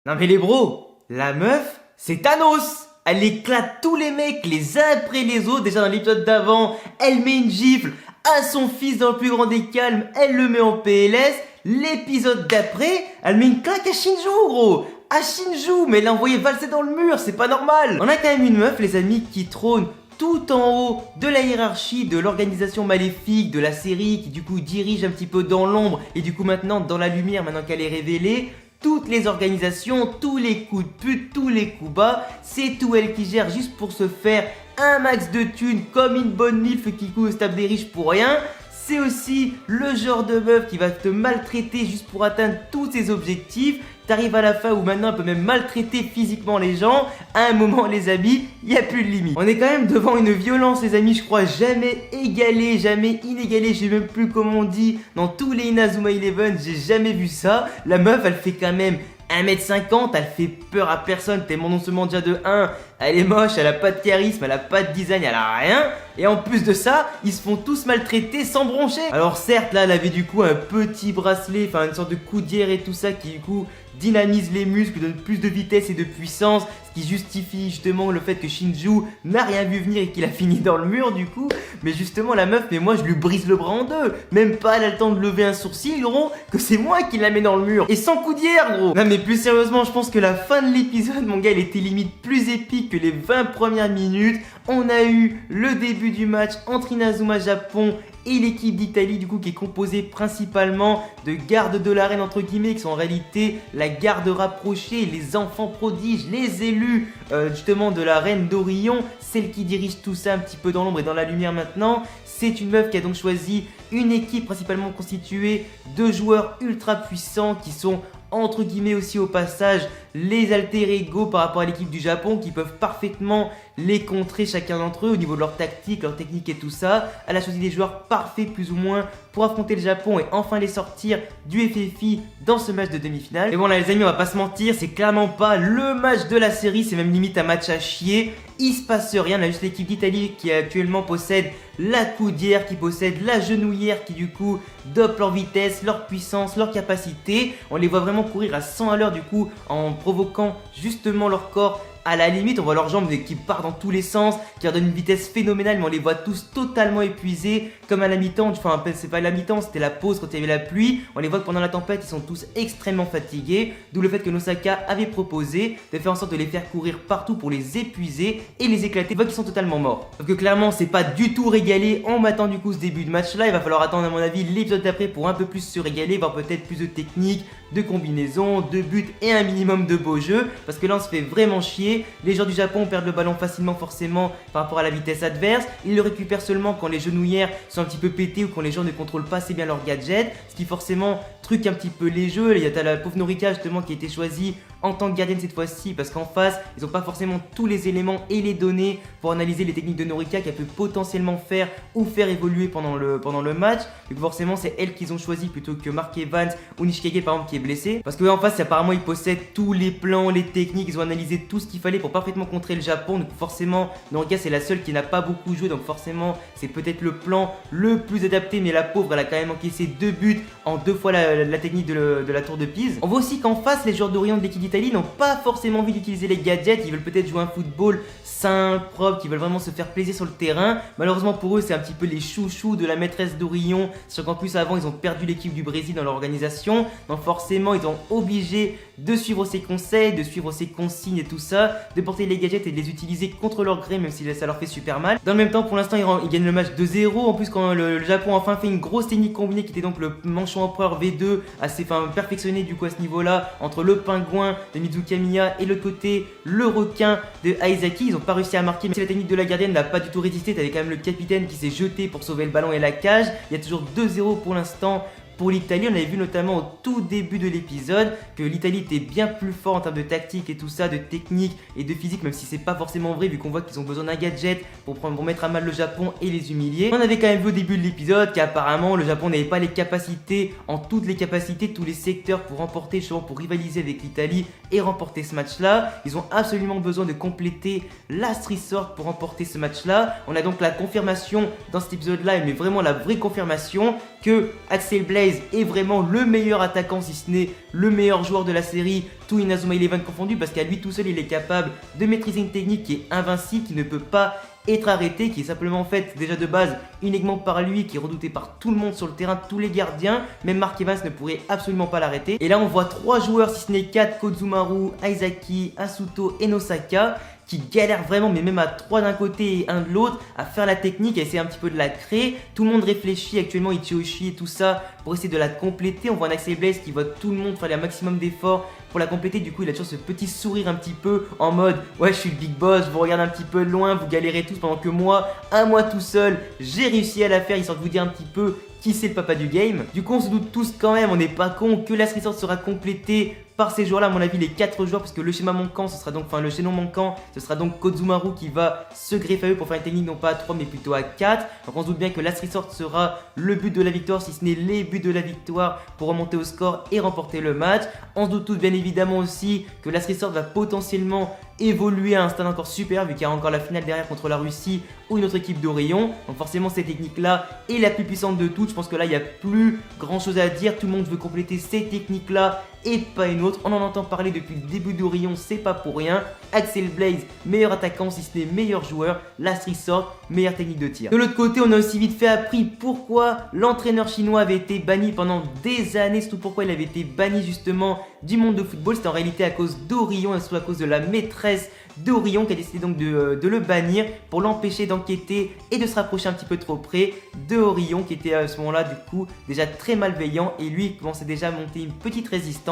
Non mais les bros, la meuf, c'est Thanos. Elle éclate tous les mecs les uns après les autres. Déjà dans l'épisode d'avant, elle met une gifle à son fils dans le plus grand des calmes. Elle le met en PLS. L'épisode d'après, elle met une claque à Shinju, gros. À Shinju, mais elle l'a envoyé valser dans le mur, c'est pas normal. On a quand même une meuf, les amis, qui trône tout en haut de la hiérarchie de l'organisation maléfique de la série, qui du coup dirige un petit peu dans l'ombre et du coup maintenant dans la lumière, maintenant qu'elle est révélée. Toutes les organisations, tous les coups de pute, tous les coups bas, c'est tout elle qui gère juste pour se faire un max de thunes comme une bonne milf qui coûte se tape des riches pour rien. C'est aussi le genre de meuf qui va te maltraiter juste pour atteindre tous ses objectifs. T'arrives à la fin où maintenant elle peut même maltraiter physiquement les gens. À un moment les amis, il n'y a plus de limite. On est quand même devant une violence les amis, je crois jamais égalée, jamais inégalée. Je sais même plus comment on dit. Dans tous les Inazuma Eleven, j'ai jamais vu ça. La meuf elle fait quand même 1m50, elle fait peur à personne, tellement non seulement déjà de 1, elle est moche, elle a pas de charisme, elle a pas de design, elle a rien. Et en plus de ça, ils se font tous maltraiter sans broncher. Alors certes, là, elle avait du coup un petit bracelet, enfin une sorte de coudière et tout ça qui du coup dynamise les muscles, donne plus de vitesse et de puissance, ce qui justifie justement le fait que Shinju n'a rien vu venir et qu'il a fini dans le mur du coup. Mais justement la meuf, mais moi je lui brise le bras en deux. Même pas elle a le temps de lever un sourcil gros, que c'est moi qui la mets dans le mur. Et sans coup d'hier gros. Non mais plus sérieusement, je pense que la fin de l'épisode mon gars, elle était limite plus épique que les 20 premières minutes. On a eu le début du match entre Inazuma Japon et l'équipe d'Italie du coup qui est composée principalement de gardes de la reine entre guillemets qui sont en réalité la garde rapprochée, les enfants prodiges, les élus justement de la reine d'Orion, celle qui dirige tout ça un petit peu dans l'ombre et dans la lumière maintenant. C'est une meuf qui a donc choisi une équipe principalement constituée de joueurs ultra puissants qui sont entre guillemets aussi au passage les alter ego par rapport à l'équipe du Japon qui peuvent parfaitement les contrer chacun d'entre eux au niveau de leur tactique, leur technique et tout ça. Elle a choisi des joueurs parfaits plus ou moins pour affronter le Japon et enfin les sortir du FFI dans ce match de demi-finale. Et bon là les amis, on va pas se mentir, c'est clairement pas le match de la série, c'est même limite un match à chier. Il se passe rien, on a juste l'équipe d'Italie qui actuellement possède la coudière, qui possède la genouillère qui du coup dope leur vitesse, leur puissance, leur capacité. On les voit vraiment courir à 100 à l'heure du coup en provoquant justement leur corps à la limite. On voit leurs jambes qui partent dans tous les sens, qui leur donnent une vitesse phénoménale, mais on les voit tous totalement épuisés, comme à la mi-temps, enfin c'est pas la mi-temps, c'était la pause quand il y avait la pluie. On les voit que pendant la tempête, ils sont tous extrêmement fatigués, d'où le fait que Nosaka avait proposé de faire en sorte de les faire courir partout pour les épuiser et les éclater. On voit qu'ils sont totalement morts. Sauf que clairement, c'est pas du tout régalé en battant du coup ce début de match là. Il va falloir attendre à mon avis l'épisode d'après pour un peu plus se régaler, voir peut-être plus de techniques, de combinaisons, de buts et un minimum de beaux jeux, parce que là on se fait vraiment chier. Les joueurs du Japon perdent le ballon facilement forcément par rapport à la vitesse adverse. Ils le récupèrent seulement quand les genouillères sont un petit peu pétées ou quand les gens ne contrôlent pas assez bien leur gadget, ce qui forcément truc un petit peu les jeux. Il y a la pauvre Norika justement qui a été choisie en tant que gardienne cette fois-ci parce qu'en face ils n'ont pas forcément tous les éléments et les données pour analyser les techniques de Norika qu'elle peut potentiellement faire ou faire évoluer pendant le match. Donc forcément c'est elle qu'ils ont choisi plutôt que Mark Evans ou Nishikage par exemple qui est blessé, parce que en face apparemment ils possèdent tous les plans, les techniques, ils ont analysé tout ce qu'il fallait pour parfaitement contrer le Japon. Donc forcément Norika c'est la seule qui n'a pas beaucoup joué, donc forcément c'est peut-être le plan le plus adapté, mais la pauvre elle a quand même encaissé 2 buts en 2 fois la technique de la tour de Pise. On voit aussi qu'en face les joueurs d'Orient de l'équipe d'Italie n'ont pas forcément envie d'utiliser les gadgets, ils veulent peut-être jouer un football simple, propre, qui veulent vraiment se faire plaisir sur le terrain. Malheureusement pour eux c'est un petit peu les chouchous de la maîtresse d'Orion, sachant qu'en plus avant ils ont perdu l'équipe du Brésil dans leur organisation, donc forcément ils sont obligés de suivre ses conseils, de suivre ses consignes et tout ça, de porter les gadgets et de les utiliser contre leur gré même si ça leur fait super mal. Dans le même temps pour l'instant ils gagnent le match 2-0, en plus quand le Japon a enfin fait une grosse technique combinée qui était donc le manchon empereur V2 assez perfectionné du coup à ce niveau là entre le pingouin de Mizukamiya et le côté le requin de Aizaki. Ils ont pas réussi à marquer, mais si la technique de la gardienne n'a pas du tout résisté, t'avais quand même le capitaine qui s'est jeté pour sauver le ballon et la cage. Il y a toujours 2-0 pour l'instant pour l'Italie. On avait vu notamment au tout début de l'épisode que l'Italie était bien plus fort en termes de tactique et tout ça, de technique et de physique, même si c'est pas forcément vrai vu qu'on voit qu'ils ont besoin d'un gadget pour mettre à mal le Japon et les humilier. On avait quand même vu au début de l'épisode qu'apparemment le Japon n'avait pas les capacités, en toutes les capacités, tous les secteurs pour remporter, justement pour rivaliser avec l'Italie et remporter ce match là. Ils ont absolument besoin de compléter Last Resort pour remporter ce match là. On a donc la confirmation dans cet épisode là, mais vraiment la vraie confirmation que Axel Blaze Blaze est vraiment le meilleur attaquant, si ce n'est le meilleur joueur de la série, tout Inazuma Eleven confondu, parce qu'à lui tout seul il est capable de maîtriser une technique qui est invincible, qui ne peut pas être arrêté, qui est simplement faite déjà de base uniquement par lui, qui est redouté par tout le monde sur le terrain, tous les gardiens, même Mark Evans ne pourrait absolument pas l'arrêter. Et là on voit 3 joueurs, si ce n'est 4, Kozumaru, Aizaki, Asuto et Nosaka, qui galèrent vraiment, mais même à 3 d'un côté et 1 de l'autre, à faire la technique, à essayer un petit peu de la créer. Tout le monde réfléchit actuellement, Ichiyoshi et tout ça, pour essayer de la compléter. On voit un Axel Blaze qui voit tout le monde faire un maximum d'efforts pour la compléter. Du coup, il a toujours ce petit sourire un petit peu en mode ouais, je suis le big boss, je vous regarde un petit peu de loin, vous galérez tous pendant que moi, à moi tout seul, j'ai réussi à la faire, histoire de vous dire un petit peu qui c'est le papa du game. Du coup, on se doute tous quand même, on n'est pas con, que la Street Sword sera complétée par ces joueurs là, à mon avis les 4 joueurs, parce que le schéma manquant, ce sera donc, enfin le chaînon manquant, ce sera donc Kozumaru qui va se greffer à eux pour faire une technique non pas à 3 mais plutôt à 4. Donc on se doute bien que la Street Sword sera le but de la victoire, si ce n'est les buts de la victoire pour remonter au score et remporter le match. On se doute tous bien évidemment aussi que la Street Sword va potentiellement évoluer à un stade encore supérieur, vu qu'il y a encore la finale derrière contre la Russie ou une autre équipe d'Orion. Donc forcément cette technique là est la plus puissante de toutes. Je pense que là il n'y a plus grand chose à dire, tout le monde veut compléter ces techniques là et pas une autre. On en entend parler depuis le début d'Orion, c'est pas pour rien. Axel Blaze, meilleur attaquant si ce n'est meilleur joueur. La Street Sword, meilleure technique de tir. De l'autre côté, on a aussi vite fait appris pourquoi l'entraîneur chinois avait été banni pendant des années, surtout pourquoi il avait été banni justement du monde de football. C'était en réalité à cause d'Orion, et surtout à cause de la maîtresse d'Orion qui a décidé donc de le bannir pour l'empêcher d'enquêter et de se rapprocher un petit peu trop près de Orion, qui était à ce moment-là du coup déjà très malveillant, et lui il commençait déjà à monter une petite résistance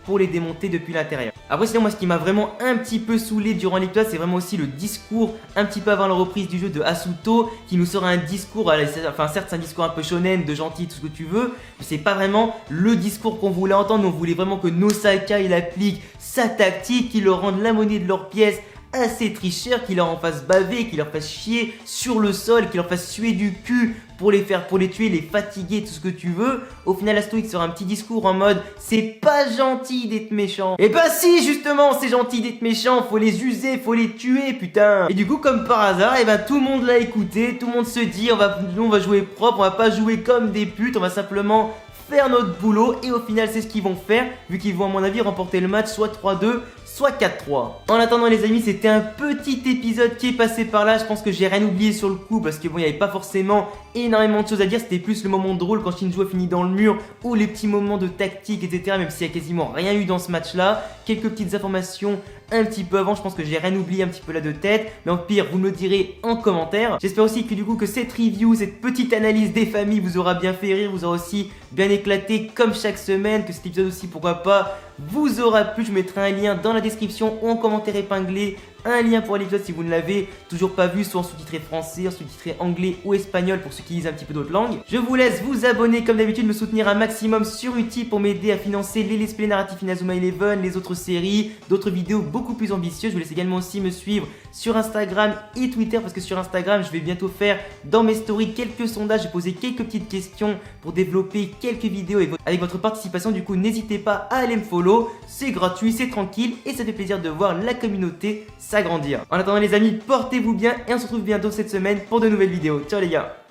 pour les démonter depuis l'intérieur. Après sinon moi ce qui m'a vraiment un petit peu saoulé durant l'épisode, c'est vraiment aussi le discours un petit peu avant la reprise du jeu de Asuto, qui nous sort un discours, enfin certes c'est un discours un peu shonen, de gentil, tout ce que tu veux, mais c'est pas vraiment le discours qu'on voulait entendre. On voulait vraiment que Nosaka il applique sa tactique, qu'il leur rende la monnaie de leurs pièces à ces tricheurs, qu'il leur en fasse baver, qu'il leur fasse chier sur le sol, qu'il leur fasse suer du cul pour les tuer, les fatiguer, tout ce que tu veux. Au final, Asto il sort un petit discours en mode c'est pas gentil d'être méchant. Et bah si, justement, c'est gentil d'être méchant, faut les user, faut les tuer, putain. Et du coup, comme par hasard, et ben tout le monde l'a écouté, tout le monde se dit nous on va jouer propre, on va pas jouer comme des putes, on va simplement faire notre boulot. Et au final c'est ce qu'ils vont faire, vu qu'ils vont à mon avis remporter le match soit 3-2 soit 4-3. En attendant les amis, c'était un petit épisode qui est passé par là. Je pense que j'ai rien oublié sur le coup, parce que bon, il n'y avait pas forcément énormément de choses à dire. C'était plus le moment drôle quand Shinjo a fini dans le mur, ou les petits moments de tactique, etc. Même s'il n'y a quasiment rien eu dans ce match là. Quelques petites informations un petit peu avant, je pense que j'ai rien oublié un petit peu là de tête, mais en pire vous me le direz en commentaire. J'espère aussi que du coup que cette review, cette petite analyse des familles vous aura bien fait rire, vous aura aussi bien éclaté comme chaque semaine, que cet épisode aussi pourquoi pas vous aura plu. Je mettrai un lien dans la description ou en commentaire épinglé, un lien pour l'épisode si vous ne l'avez toujours pas vu, soit en sous-titré français, en sous-titré anglais ou espagnol pour ceux qui lisent un petit peu d'autres langues. Je vous laisse vous abonner comme d'habitude, me soutenir un maximum sur Utip pour m'aider à financer les let's play narratifs Inazuma Eleven, les autres séries, d'autres vidéos beaucoup plus ambitieuses. Je vous laisse également aussi me suivre sur Instagram et Twitter, parce que sur Instagram je vais bientôt faire dans mes stories quelques sondages, j'ai posé quelques petites questions pour développer quelques vidéos avec votre participation. Du coup n'hésitez pas à aller me follow, c'est gratuit, c'est tranquille et ça fait plaisir de voir la communauté s'agrandir. En attendant les amis, portez-vous bien et on se retrouve bientôt cette semaine pour de nouvelles vidéos. Ciao les gars.